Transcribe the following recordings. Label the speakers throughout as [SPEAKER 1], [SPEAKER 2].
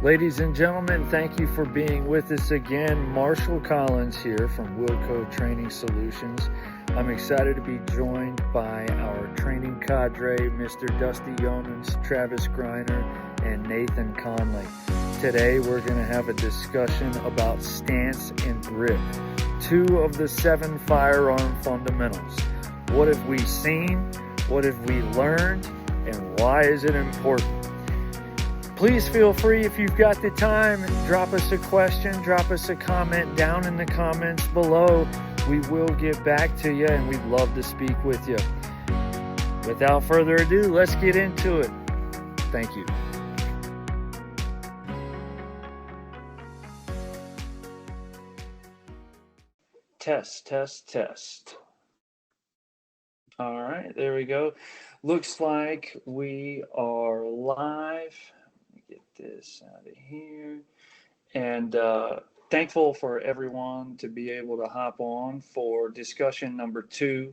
[SPEAKER 1] Ladies and gentlemen, thank you for being with us again. Marshall Collins here from Wilco Training Solutions. I'm excited to be joined by our training cadre, Mr. Dusty Yeomans, Travis Greiner, and Nathan Conley. Today we're going to have a discussion about stance and grip, 2 of the 7 firearm fundamentals. What have we seen? What have we learned? And why is it important? Please feel free, if you've got the time, drop us a question, drop us a comment down in the comments below. We will get back to you, and we'd love to speak with you. Without further ado, let's get into it. Thank you. Test. All right, there we go. Looks like we are live. Get this out of here, and thankful for everyone to be able to hop on for discussion number 2.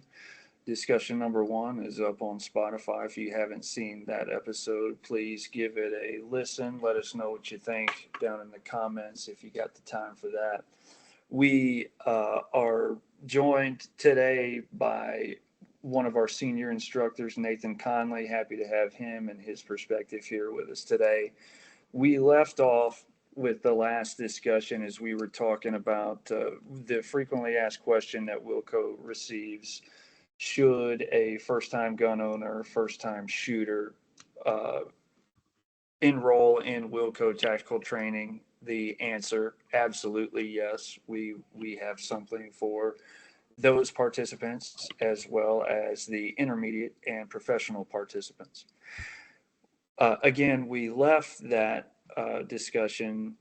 [SPEAKER 1] Discussion number 1 is up on Spotify. If you haven't seen that episode, please give it a listen. Let us know what you think down in the comments if you got the time for that. We are joined today by one of our senior instructors, Nathan Conley. Happy to have him and his perspective here with us today. We left off with the last discussion as we were talking about the frequently asked question that Wilco receives. Should a first-time gun owner, first-time shooter enroll in Wilco tactical training? The answer, absolutely yes. We have something for those participants as well as the intermediate and professional participants. Again, we left that discussion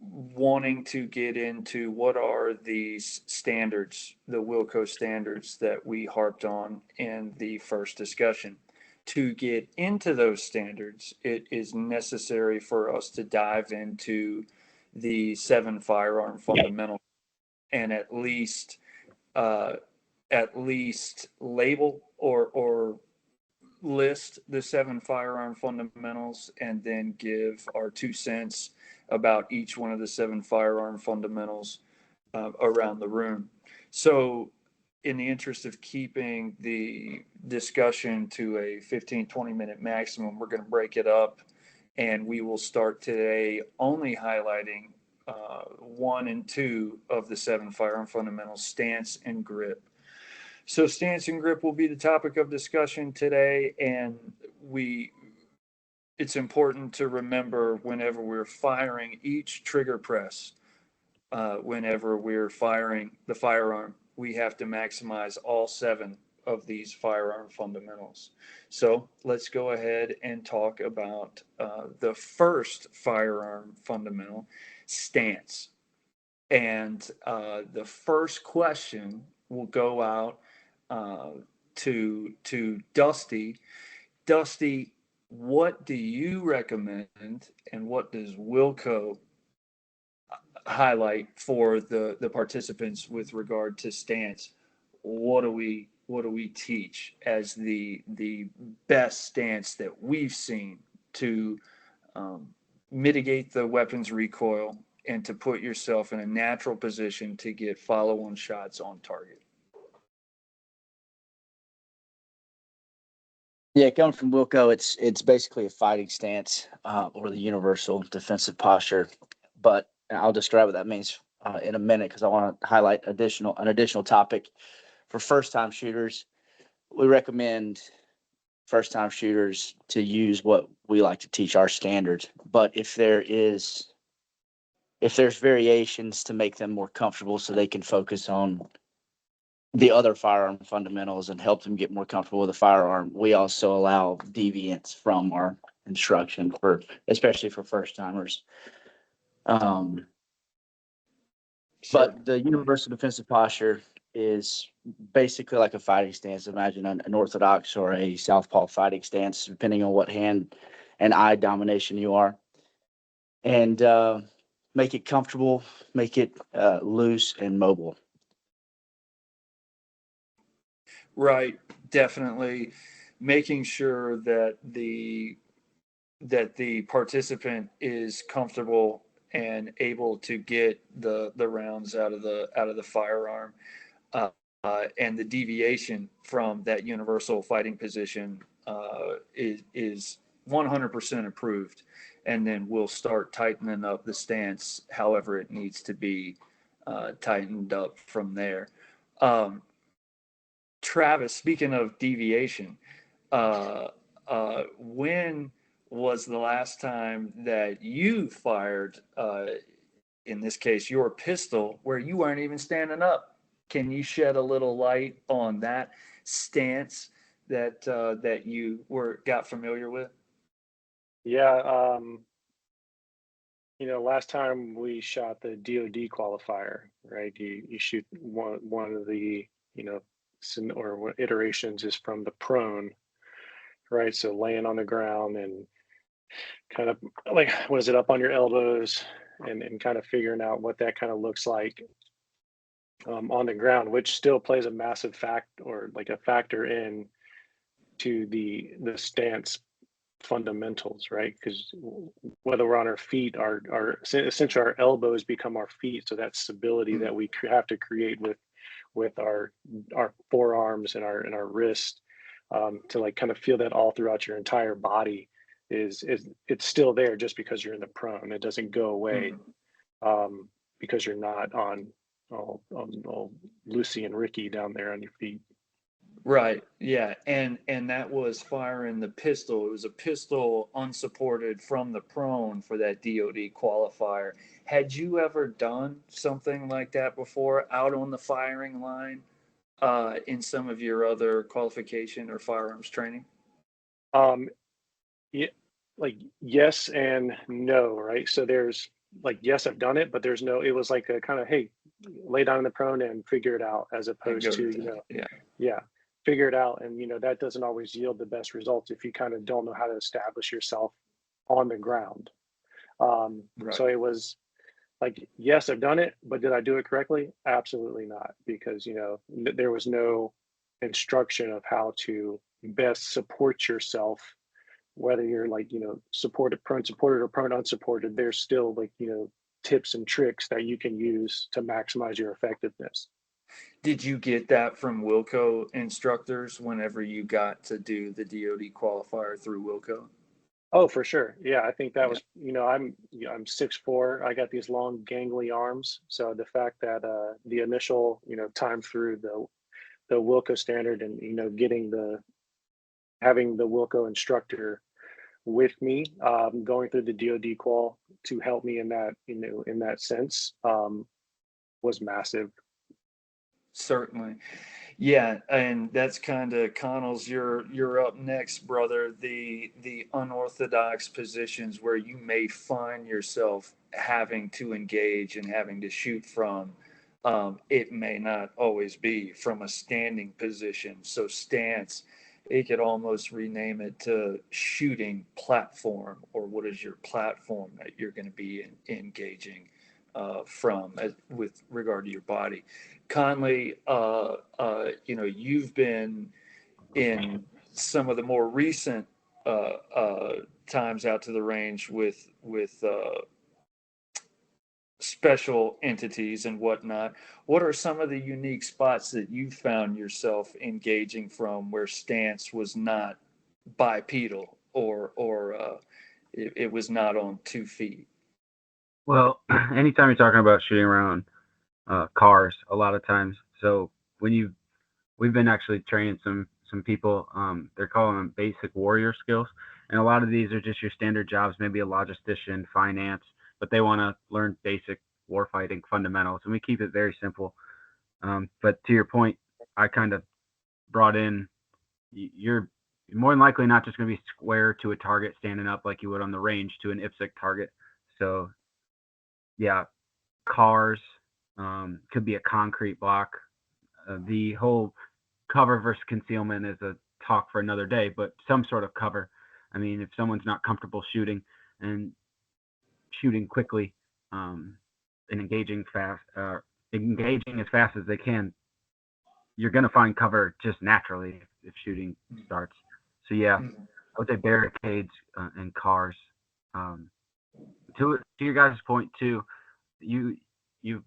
[SPEAKER 1] wanting to get into what are these standards, the Wilco standards that we harped on in the first discussion. To get into those standards, it is necessary for us to dive into the 7 firearm fundamentals and at least label or list the 7 firearm fundamentals, and then give our 2 cents about each one of the 7 firearm fundamentals around the room. So in the interest of keeping the discussion to a 15-20 minute maximum, we're going to break it up, and we will start today only highlighting 1 and 2 of the 7 firearm fundamentals, stance and grip. So stance and grip will be the topic of discussion today, and it's important to remember whenever we're firing each trigger press, whenever we're firing the firearm, we have to maximize all 7 of these firearm fundamentals. So let's go ahead and talk about the first firearm fundamental, stance. And the first question will go out to Dusty. Dusty, what do you recommend, and what does Wilco highlight for the participants with regard to stance? What do we teach as the best stance that we've seen to mitigate the weapon's recoil and to put yourself in a natural position to get follow-on shots on target?
[SPEAKER 2] Yeah, coming from Wilco, it's basically a fighting stance or the universal defensive posture. But I'll describe what that means in a minute, because I want to highlight an additional topic for first-time shooters. We recommend first-time shooters to use what we like to teach, our standards. But if there's variations to make them more comfortable so they can focus on the other firearm fundamentals and help them get more comfortable with the firearm, we also allow deviance from our instruction, especially for first timers. But the universal defensive posture is basically like a fighting stance. Imagine an orthodox or a southpaw fighting stance, depending on what hand and eye domination you are. And make it comfortable, make it loose and mobile.
[SPEAKER 1] Right, definitely. Making sure that the that the participant is comfortable and able to get the rounds out of the firearm, and the deviation from that universal fighting position is 100% approved, and then we'll start tightening up the stance however it needs to be tightened up from there. Um, Travis, speaking of deviation, when was the last time that you fired, in this case, your pistol, where you weren't even standing up? Can you shed a little light on that stance that you got familiar with?
[SPEAKER 3] Yeah, last time we shot the DoD qualifier, right? You shoot one of the, or iterations is from the prone, right? So laying on the ground and kind of like, what is it, up on your elbows, and kind of figuring out what that kind of looks like on the ground, which still plays a massive factor in to the stance fundamentals, right? Because whether we're on our feet, our essentially our elbows become our feet, so that stability that we have to create with our forearms and our wrist, to like kind of feel that all throughout your entire body is it's still there just because you're in the prone. It doesn't go away because you're not on all Lucy and Ricky down there on your feet.
[SPEAKER 1] Right. Yeah. And that was firing the pistol. It was a pistol unsupported from the prone for that DoD qualifier. Had you ever done something like that before out on the firing line, in some of your other qualification or firearms training?
[SPEAKER 3] Um, yeah, like yes and no, right? So there's like yes, I've done it, but there's no. It was like a kind of, hey, lay down in the prone and figure it out, as
[SPEAKER 1] And
[SPEAKER 3] opposed
[SPEAKER 1] go
[SPEAKER 3] to
[SPEAKER 1] to that. Yeah.
[SPEAKER 3] yeah, figure it out, and that doesn't always yield the best results if you kind of don't know how to establish yourself on the ground.
[SPEAKER 1] Right.
[SPEAKER 3] So it was like yes, I've done it, but did I do it correctly? Absolutely not, because there was no instruction of how to best support yourself, whether you're like supported prone supported or prone unsupported. There's still like tips and tricks that you can use to maximize your effectiveness.
[SPEAKER 1] Did you get that from Wilco instructors whenever you got to do the DoD qualifier through Wilco?
[SPEAKER 3] Oh, for sure. Yeah, I think that
[SPEAKER 1] Yeah.
[SPEAKER 3] was, I'm 6'4". I got these long gangly arms, so the fact that the initial time through the Wilco standard, and getting the having the Wilco instructor with me, going through the DoD qual to help me in that, in that sense, was massive.
[SPEAKER 1] Certainly. Yeah, and that's kind of Connell's. You're up next, brother. The unorthodox positions where you may find yourself having to engage and having to shoot from. It may not always be from a standing position. So stance, it could almost rename it to shooting platform, or what is your platform that you're going to be engaging from with regard to your body. Conley, you've been in some of the more recent times out to the range with special entities and whatnot. What are some of the unique spots that you found yourself engaging from where stance was not bipedal, or it was not on 2 feet?
[SPEAKER 4] Well, anytime you're talking about shooting around cars, a lot of times. So when we've been actually training some people. They're calling them basic warrior skills, and a lot of these are just your standard jobs, maybe a logistician, finance, but they want to learn basic warfighting fundamentals, and we keep it very simple. But to your point, I kind of brought in you're more than likely not just going to be square to a target standing up like you would on the range to an IPSC target. So yeah, cars, could be a concrete block. The whole cover versus concealment is a talk for another day, but some sort of cover. I mean, if someone's not comfortable shooting and shooting quickly, and engaging as fast as they can, you're going to find cover just naturally if shooting starts. So yeah, would say barricades and cars. To your guys' point too, you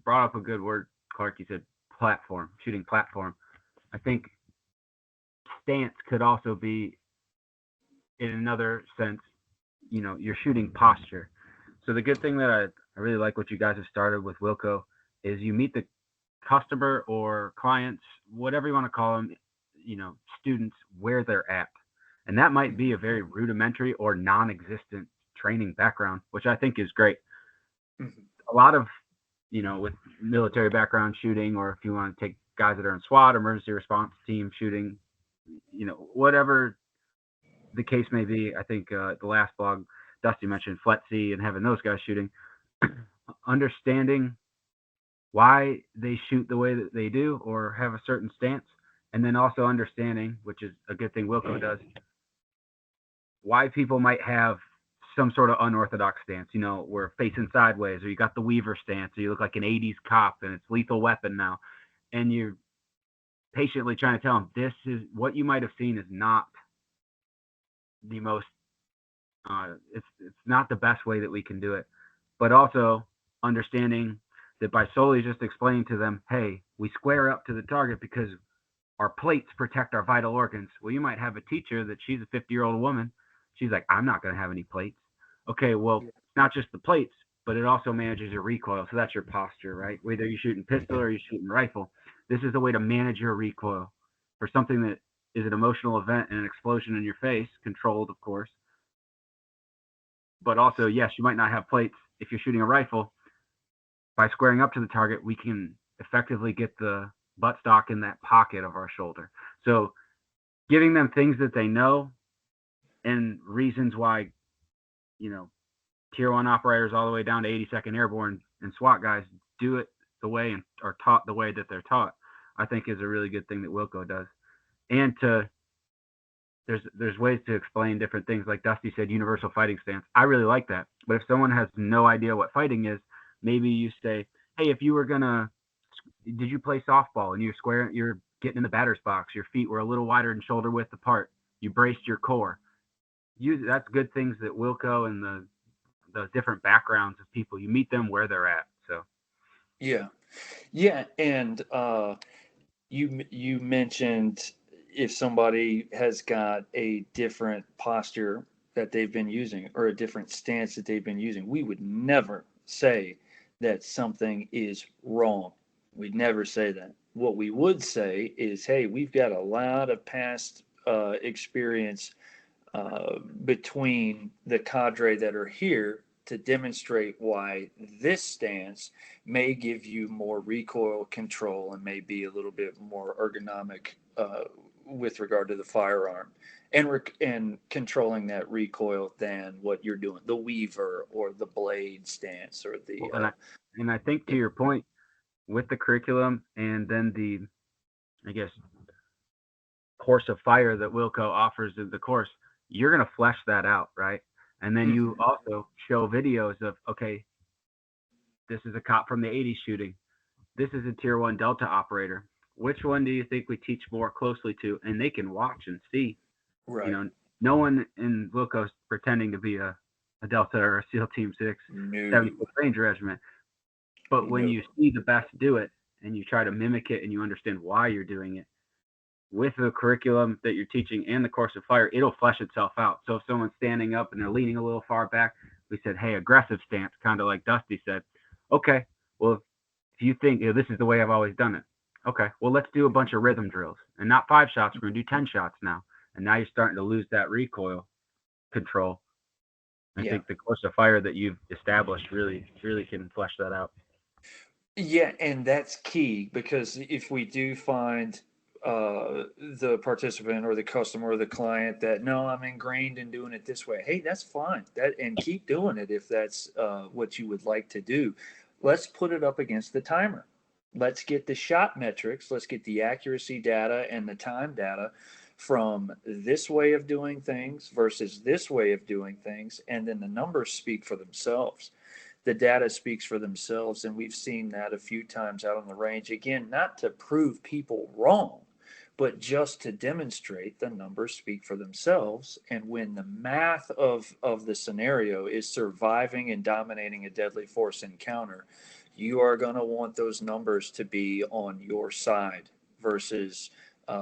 [SPEAKER 4] brought up a good word, Clark. You said platform, shooting platform. I think stance could also be, in another sense, you're shooting posture. So the good thing that I really like what you guys have started with Wilco is you meet the customer or clients, whatever you want to call them, students, where they're at. And that might be a very rudimentary or non-existent training background, which I think is great. A lot of, with military background shooting, or if you want to take guys that are in SWAT, emergency response team shooting, whatever the case may be. I think the last blog, Dusty mentioned FLETC and having those guys shooting, understanding why they shoot the way that they do or have a certain stance, and then also understanding, which is a good thing Wilco does, why people might have some sort of unorthodox stance. We're facing sideways, or you got the Weaver stance, or you look like an 80s cop and it's Lethal Weapon now, and you're patiently trying to tell them this is what you might have seen is not the most it's not the best way that we can do it, but also understanding that by solely just explaining to them, hey, we square up to the target because our plates protect our vital organs. Well, you might have a teacher that she's a 50-year-old woman. She's like, I'm not going to have any plates. Okay, well, it's not just the plates, but it also manages your recoil. So that's your posture, right? Whether you're shooting pistol or you're shooting rifle, this is a way to manage your recoil for something that is an emotional event and an explosion in your face, controlled, of course. But also, yes, you might not have plates if you're shooting a rifle. By squaring up to the target, we can effectively get the buttstock in that pocket of our shoulder. So giving them things that they know and reasons why, tier 1 operators all the way down to 82nd Airborne and SWAT guys do it the way and are taught the way that they're taught, I think is a really good thing that Wilco does. And there's ways to explain different things. Like Dusty said, universal fighting stance. I really like that. But if someone has no idea what fighting is, maybe you say, hey, if you were did you play softball and you're getting in the batter's box, your feet were a little wider and shoulder width apart, you braced your core. That's good things that Wilco and the different backgrounds of people, you meet them where they're at. So
[SPEAKER 1] yeah, and you mentioned if somebody has got a different posture that they've been using or a different stance that they've been using, we would never say that something is wrong. We'd never say that. What we would say is, hey, we've got a lot of past experience between the cadre that are here to demonstrate why this stance may give you more recoil control and may be a little bit more ergonomic with regard to the firearm and controlling that recoil than what you're doing, the Weaver or the blade stance or the.
[SPEAKER 4] And I think to your point with the curriculum and then the, I guess, course of fire that Wilco offers in the course, you're going to flesh that out, right? And then you also show videos of, okay, this is a cop from the 80s shooting. This is a tier 1 Delta operator. Which one do you think we teach more closely to? And they can watch and see.
[SPEAKER 1] Right.
[SPEAKER 4] No one in Wilco's pretending to be a Delta or a SEAL Team 6, 70th Ranger Regiment. But when you see the best do it and you try to mimic it and you understand why you're doing it, with the curriculum that you're teaching and the course of fire, it'll flesh itself out. So if someone's standing up and they're leaning a little far back, we said, hey, aggressive stance, kind of like Dusty said. Okay, well, if you think this is the way I've always done it, okay, well, let's do a bunch of rhythm drills. And not 5 shots, we're going to do 10 shots now. And now you're starting to lose that recoil control. I think the course of fire that you've established really, really can flesh that out.
[SPEAKER 1] Yeah, and that's key, because if we do find the participant or the customer or the client that, no, I'm ingrained in doing it this way, hey, that's fine. And keep doing it if that's what you would like to do. Let's put it up against the timer. Let's get the shot metrics. Let's get the accuracy data and the time data from this way of doing things versus this way of doing things, and then the numbers speak for themselves. The data speaks for themselves, and we've seen that a few times out on the range. Again, not to prove people wrong, but just to demonstrate the numbers speak for themselves. And when the math of the scenario is surviving and dominating a deadly force encounter, you are going to want those numbers to be on your side versus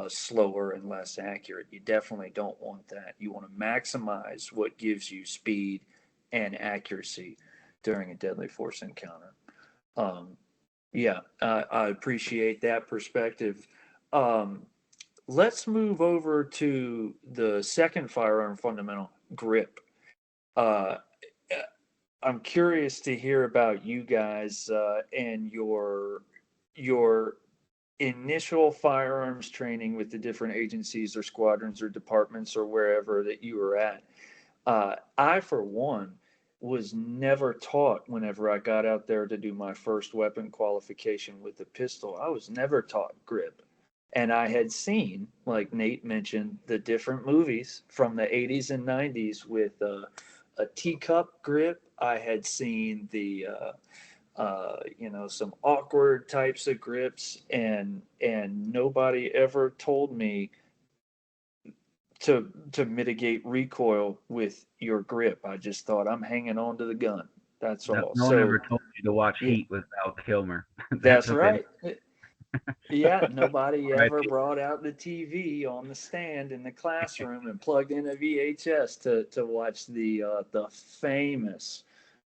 [SPEAKER 1] slower and less accurate. You definitely don't want that. You want to maximize what gives you speed and accuracy during a deadly force encounter. Um, yeah, I appreciate that perspective. Um, let's move over to the second firearm fundamental, grip. Uh, I'm curious to hear about you guys and your initial firearms training with the different agencies or squadrons or departments or wherever that you were at. I, for one, was never taught whenever I got out there to do my first weapon qualification with the pistol. I was never taught grip. And I had seen, like Nate mentioned, the different movies from the 80s and 90s with a teacup grip. I had seen the some awkward types of grips, and nobody ever told me to mitigate recoil with your grip. I just thought I'm hanging on to the gun. That's all.
[SPEAKER 4] No one ever
[SPEAKER 1] So
[SPEAKER 4] told you to watch
[SPEAKER 1] yeah,
[SPEAKER 4] Heat with Val Kilmer.
[SPEAKER 1] that's
[SPEAKER 4] What they
[SPEAKER 1] right. Yeah, nobody
[SPEAKER 4] right.
[SPEAKER 1] ever brought out the TV on the stand in the classroom and plugged in a VHS to watch the famous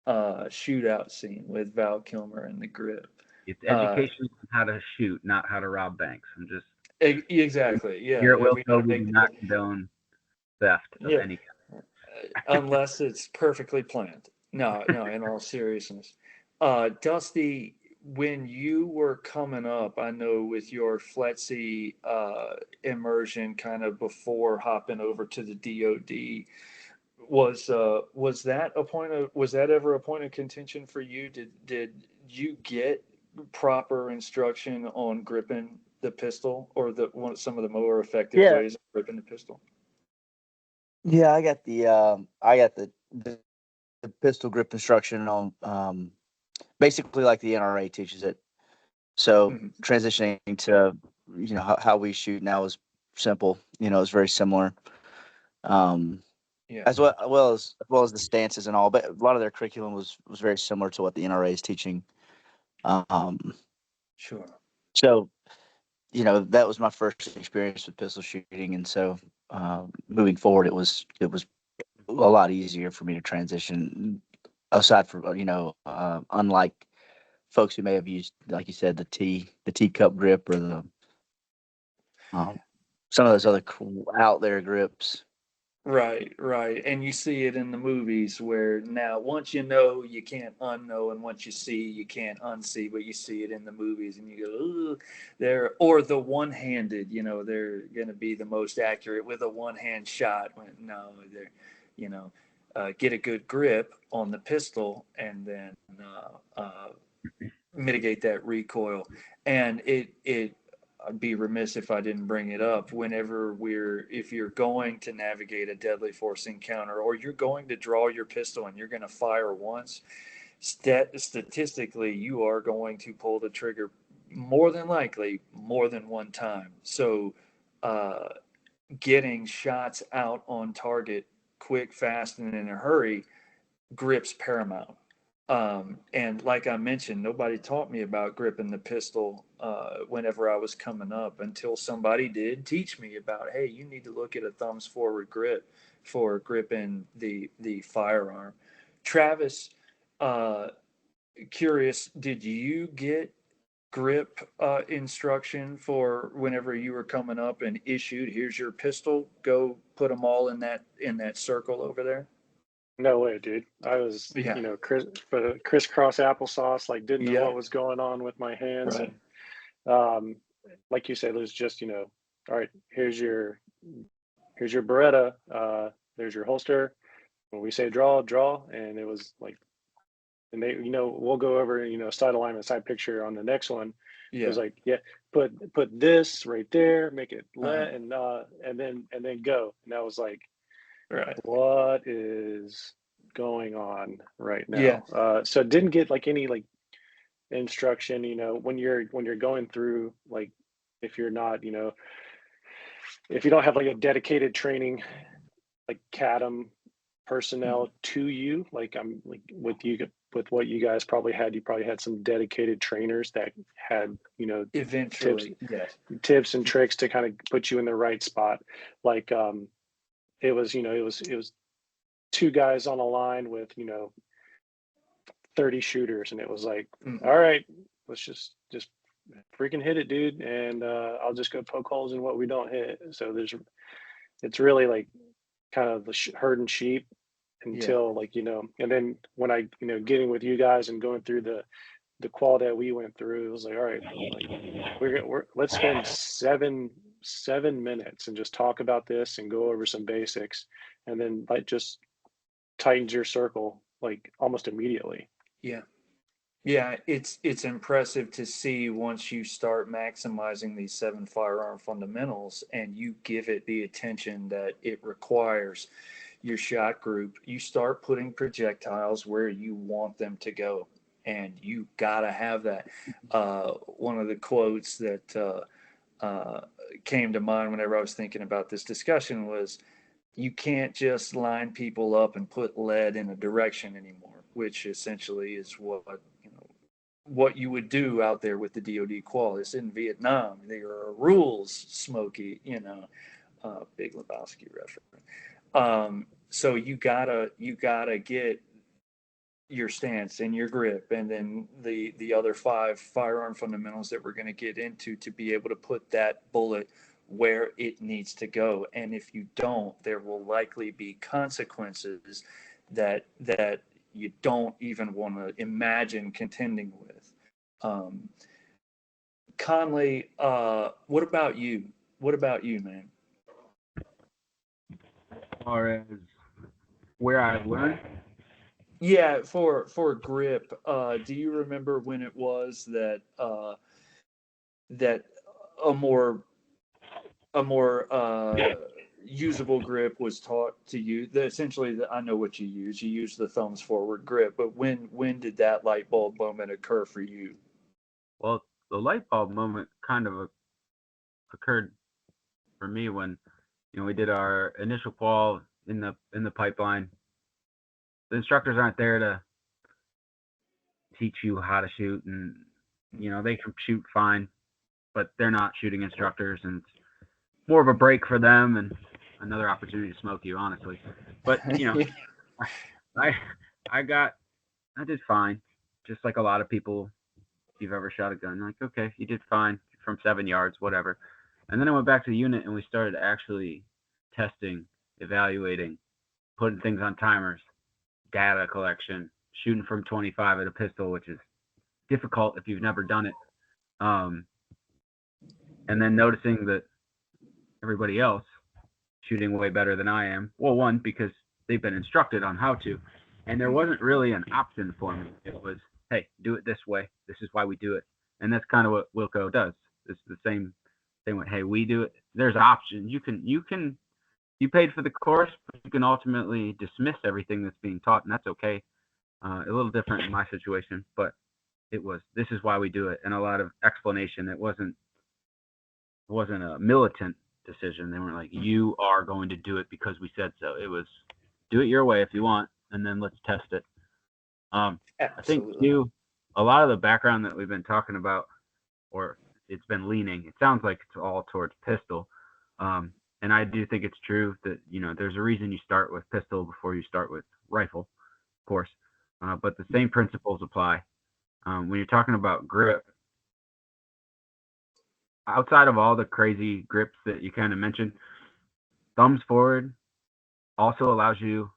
[SPEAKER 1] shootout scene with Val Kilmer and the grip.
[SPEAKER 4] It's
[SPEAKER 1] Uh,
[SPEAKER 4] education on how to shoot, not how to rob banks. I'm just
[SPEAKER 1] exactly. Yeah,
[SPEAKER 4] here at
[SPEAKER 1] yeah. We got
[SPEAKER 4] Wilco,
[SPEAKER 1] to
[SPEAKER 4] we do
[SPEAKER 1] make
[SPEAKER 4] not condone theft of
[SPEAKER 1] yeah,
[SPEAKER 4] any kind.
[SPEAKER 1] unless it's perfectly planned. No, no. In all seriousness, Dusty, when you were coming up, I know with your FLETC immersion, kind of before hopping over to the DoD, was that a point of was that ever a point of contention for you? Did you get proper instruction on gripping the pistol, or some of the more effective
[SPEAKER 2] Yeah,
[SPEAKER 1] ways of gripping the pistol?
[SPEAKER 2] yeah, I got the pistol grip instruction on basically like the NRA teaches it. So
[SPEAKER 1] Mhm.
[SPEAKER 2] transitioning to how we shoot now is simple. It's very similar. Um,
[SPEAKER 1] Yeah,
[SPEAKER 2] as well as the stances and all, but a lot of their curriculum was very similar to what the NRA is teaching. Um,
[SPEAKER 1] sure.
[SPEAKER 2] so that was my first experience with pistol shooting, and so moving forward, it was a lot easier for me to transition. Aside from unlike folks who may have used, like you said, the teacup grip or the um, some of those other cool out there grips.
[SPEAKER 1] Right, right. And you see it in the movies where now once you know you can't unknow, and once you see you can't unsee, but you see it in the movies and you go, ooh, they're or the one-handed, they're gonna be the most accurate with a one-hand shot. When no, they're you know, get a good grip on the pistol and then mitigate that recoil. And I'd be remiss if I didn't bring it up. If you're going to navigate a deadly force encounter, or you're going to draw your pistol and you're going to fire once, statistically, you are going to pull the trigger more than likely more than one time. So, uh, getting shots out on target quick, fast, and in a hurry, grip's paramount. And like I mentioned, nobody taught me about gripping the pistol whenever I was coming up until somebody did teach me about, hey, you need to look at a thumbs forward grip for gripping the firearm. Travis, uh, curious, did you get grip instruction for whenever you were coming up and issued, here's your pistol, go put them all in that circle over there?
[SPEAKER 3] No way, dude. I was,
[SPEAKER 1] Yeah,
[SPEAKER 3] crisscross applesauce, like didn't know
[SPEAKER 1] yeah,
[SPEAKER 3] what was going on with my hands.
[SPEAKER 1] right.
[SPEAKER 3] And um, like you said, it was just, all right, here's your Beretta, there's your holster. When we say draw, draw. And it was like, and they, we'll go over, side alignment, side picture on the next one. It was
[SPEAKER 1] Yeah.
[SPEAKER 3] like, yeah, put this right there, make it
[SPEAKER 1] Uh-huh.
[SPEAKER 3] let, and then go. And I was like,
[SPEAKER 1] Right.
[SPEAKER 3] what is going on right
[SPEAKER 1] Yeah.
[SPEAKER 3] now? So didn't get like any like instruction, when you're going through, like, if you're not, if you don't have like a dedicated training, like CADM personnel to you, like I'm like with what you guys probably had, you probably had some dedicated trainers that had, you know,
[SPEAKER 1] Eventually, yes.
[SPEAKER 3] tips and tricks to kind of put you in the right spot. Like it was, you know, it was two guys on a line with, you know, 30 shooters, and it was like, all right, let's just freaking hit it, dude, and I'll just go poke holes in what we don't hit. So it's really like kind of the herd and sheep until like, you know, and then when I, you know, getting with you guys and going through the qual that we went through, it was like, all right, like let's spend seven minutes and just talk about this and go over some basics, and then like just tightens your circle like almost immediately.
[SPEAKER 1] Yeah, it's impressive to see once you start maximizing these 7 firearm fundamentals and you give it the attention that it requires. Your shot group, you start putting projectiles where you want them to go, and you gotta have that. One of the quotes that came to mind whenever I was thinking about this discussion was, "You can't just line people up and put lead in a direction anymore," which essentially is what you would do out there with the DoD qualities in Vietnam. There are rules, Smokey, Big Lebowski reference. So you gotta get your stance and your grip, and then the other 5 firearm fundamentals that we're going to get into to be able to put that bullet where it needs to go. And if you don't, there will likely be consequences that you don't even want to imagine contending with. Conley, what about you? What about you, man?
[SPEAKER 4] As far as where I learned,
[SPEAKER 1] Yeah, for grip, do you remember when it was that that a more usable grip was taught to you? Essentially, I know what you use. You use the thumbs forward grip, but when did that light bulb moment occur for you?
[SPEAKER 4] well, the light bulb moment kind of occurred for me when, you know, we did our initial qual in the pipeline. The instructors aren't there to teach you how to shoot, and you know, they can shoot fine, but they're not shooting instructors, and it's more of a break for them and another opportunity to smoke you, honestly. But you know, I I did fine, just like a lot of people. If you've ever shot a gun, like, okay, you did fine from 7 yards, whatever. And then I went back to the unit and we started actually testing, evaluating, putting things on timers, data collection, shooting from 25 at a pistol, which is difficult if you've never done it. And then noticing that everybody else shooting way better than I am. Well, one, because they've been instructed on how to, and there wasn't really an option for me. It was, hey, do it this way. This is why we do it. And that's kind of what Wilco does. It's the same thing with, hey, we do it. There's options. You paid for the course, but you can ultimately dismiss everything that's being taught, and that's okay. A little different in my situation, but it was, this is why we do it, and a lot of explanation. It wasn't a militant decision. They weren't like, you are going to do it because we said so. It was, do it your way if you want, and then let's test it. I think too, a lot of the background that we've been talking about, or it's been leaning, it sounds like it's all towards pistol. And I do think it's true that, you know, there's a reason you start with pistol before you start with rifle, of course. But the same principles apply. When you're talking about grip, outside of all the crazy grips that you kind of mentioned, thumbs forward also allows you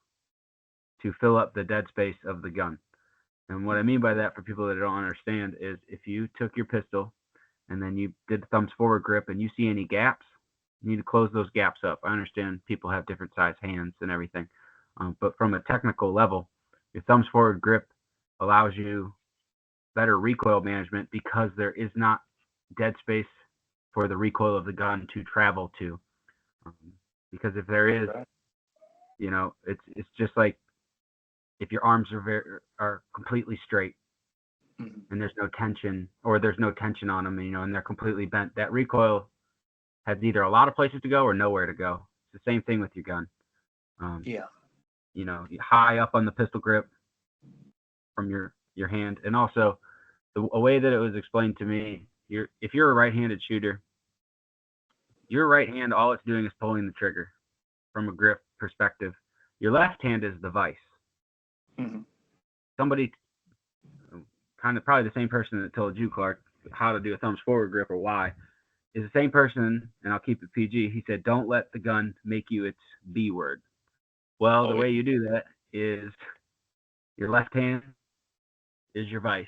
[SPEAKER 4] to fill up the dead space of the gun. And what I mean by that, for people that don't understand, is if you took your pistol and then you did the thumbs forward grip and you see any gaps, you need to close those gaps up. I understand people have different size hands and everything, but from a technical level, your thumbs forward grip allows you better recoil management because there is not dead space for the recoil of the gun to travel to. Because if there is, you know, it's just like if your arms are completely straight and there's no tension, or there's no tension on them, you know, and they're completely bent, that recoil has either a lot of places to go or nowhere to go. It's the same thing with your gun.
[SPEAKER 1] Yeah.
[SPEAKER 4] You know, high up on the pistol grip from your hand. And also, a way that it was explained to me, if you're a right-handed shooter, your right hand, all it's doing is pulling the trigger from a grip perspective. Your left hand is the vice.
[SPEAKER 1] Mm-hmm.
[SPEAKER 4] Somebody, kind of probably the same person that told you, Clark, how to do a thumbs forward grip or why, is the same person, and I'll keep it PG. He said, don't let the gun make you its B word. Well, the way you do that is your left hand is your vice.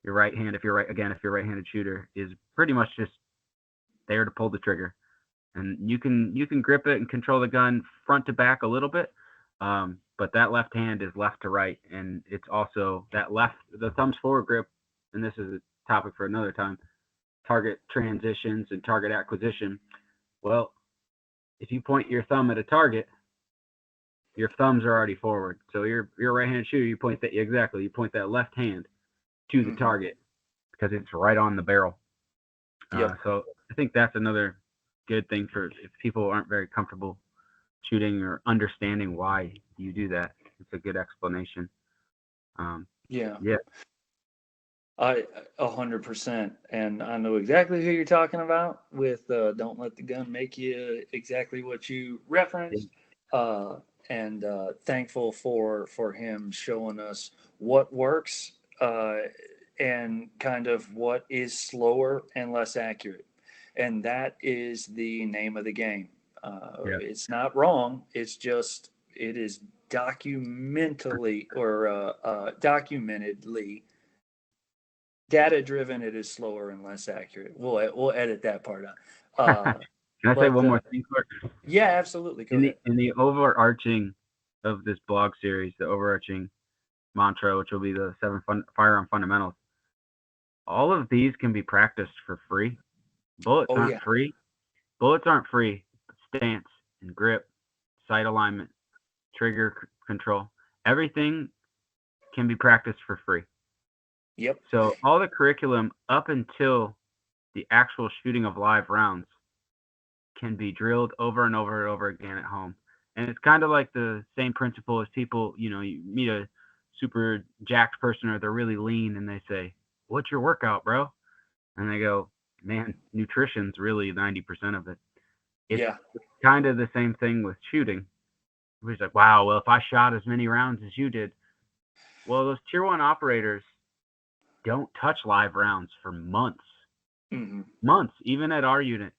[SPEAKER 4] Your right hand, if you're right-handed shooter, is pretty much just there to pull the trigger. And you can grip it and control the gun front to back a little bit, but that left hand is left to right, and it's also the thumbs forward grip. And this is a topic for another time. Target transitions and target acquisition. Well, if you point your thumb at a target, your thumbs are already forward. So you're a right-handed shooter. You point that left hand to the target because it's right on the barrel. So I think that's another good thing for if people aren't very comfortable shooting or understanding why you do that. It's a good explanation.
[SPEAKER 1] Yeah.
[SPEAKER 4] Yeah.
[SPEAKER 1] 100%. And I know exactly who you're talking about with don't let the gun make you exactly what you referenced. And thankful for him showing us what works and kind of what is slower and less accurate. And that is the name of the game. It's not wrong. It's just, it is documentedly data driven. It is slower and less accurate. We'll edit that part out.
[SPEAKER 4] Can I say one more thing, Clark?
[SPEAKER 1] Yeah, absolutely. Go ahead.
[SPEAKER 4] In the overarching of this blog series, the overarching mantra, which will be the 7 Firearm Fundamentals, all of these can be practiced for free. Bullets aren't free. Bullets aren't free. Stance and grip, sight alignment, trigger control, everything can be practiced for free.
[SPEAKER 1] Yep.
[SPEAKER 4] So all the curriculum up until the actual shooting of live rounds can be drilled over and over and over again at home. And it's kind of like the same principle as people, you meet a super jacked person or they're really lean and they say, "What's your workout, bro?" And they go, "Man, nutrition's really 90% of it." It's kind of the same thing with shooting. He's like, "Wow, well, if I shot as many rounds as you did." Well, those tier 1 operators don't touch live rounds for months. Months, even at our unit.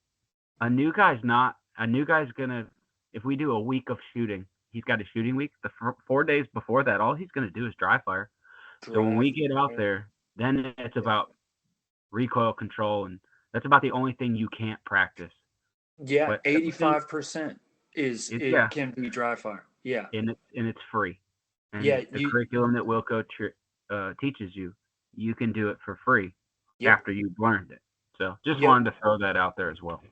[SPEAKER 4] A new guy's gonna, if we do a week of shooting, he's got a shooting week. The 4 days before that, all he's gonna do is dry fire. So when we get out there, then it's about recoil control, and that's about the only thing you can't practice.
[SPEAKER 1] Yeah, but 85% can be dry fire. Yeah,
[SPEAKER 4] and it's free. And the curriculum that Wilco teaches you can do it for free after you've learned it. So just wanted to throw that out there as well.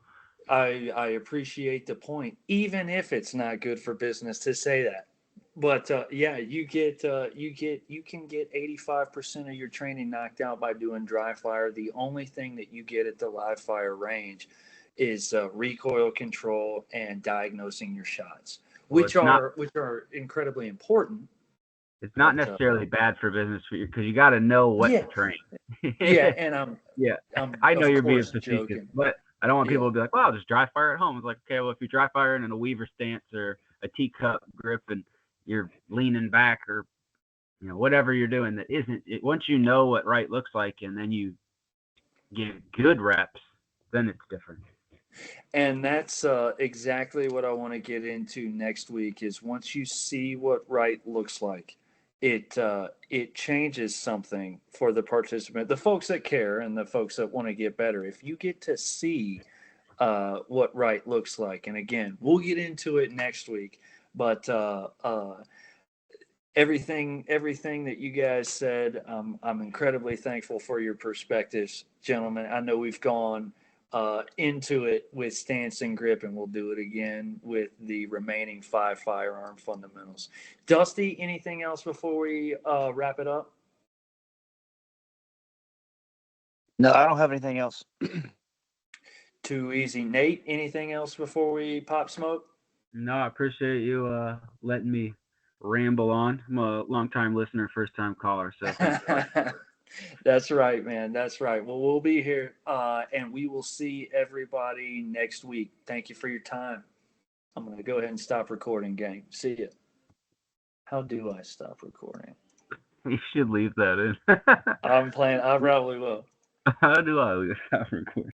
[SPEAKER 1] I appreciate the point, even if it's not good for business to say that. But you can get 85% of your training knocked out by doing dry fire. The only thing that you get at the live fire range is recoil control and diagnosing your shots, which are incredibly important.
[SPEAKER 4] It's not necessarily bad for business because you got to know what to train.
[SPEAKER 1] And
[SPEAKER 4] I know you're being facetious,
[SPEAKER 1] joking.
[SPEAKER 4] But I don't want people to be like, "Wow, just dry fire at home." It's like, okay, well, if you're dry firing in a weaver stance or a teacup grip and you're leaning back or whatever you're doing that isn't it, once you know what right looks like and then you get good reps, then it's different.
[SPEAKER 1] And that's exactly what I want to get into next week is once you see what right looks like, it changes something for the participant, the folks that care and the folks that want to get better. If you get to see what right looks like, and again, we'll get into it next week, but everything that you guys said, I'm incredibly thankful for your perspectives, gentlemen. I know we've gone into it with stance and grip, and we'll do it again with the remaining 5 firearm fundamentals. Dusty, anything else before we wrap it up?
[SPEAKER 2] No, I don't have anything else.
[SPEAKER 1] Too easy. Nate, anything else before we pop smoke?
[SPEAKER 4] No, I appreciate you letting me ramble on. I'm a long time listener, first time caller, so thanks.
[SPEAKER 1] That's right, man. That's right. Well, we'll be here, and we will see everybody next week. Thank you for your time. I'm going to go ahead and stop recording, gang. See ya. How do I stop recording?
[SPEAKER 4] You should leave that in.
[SPEAKER 1] I'm playing. I probably will.
[SPEAKER 4] How do I stop recording?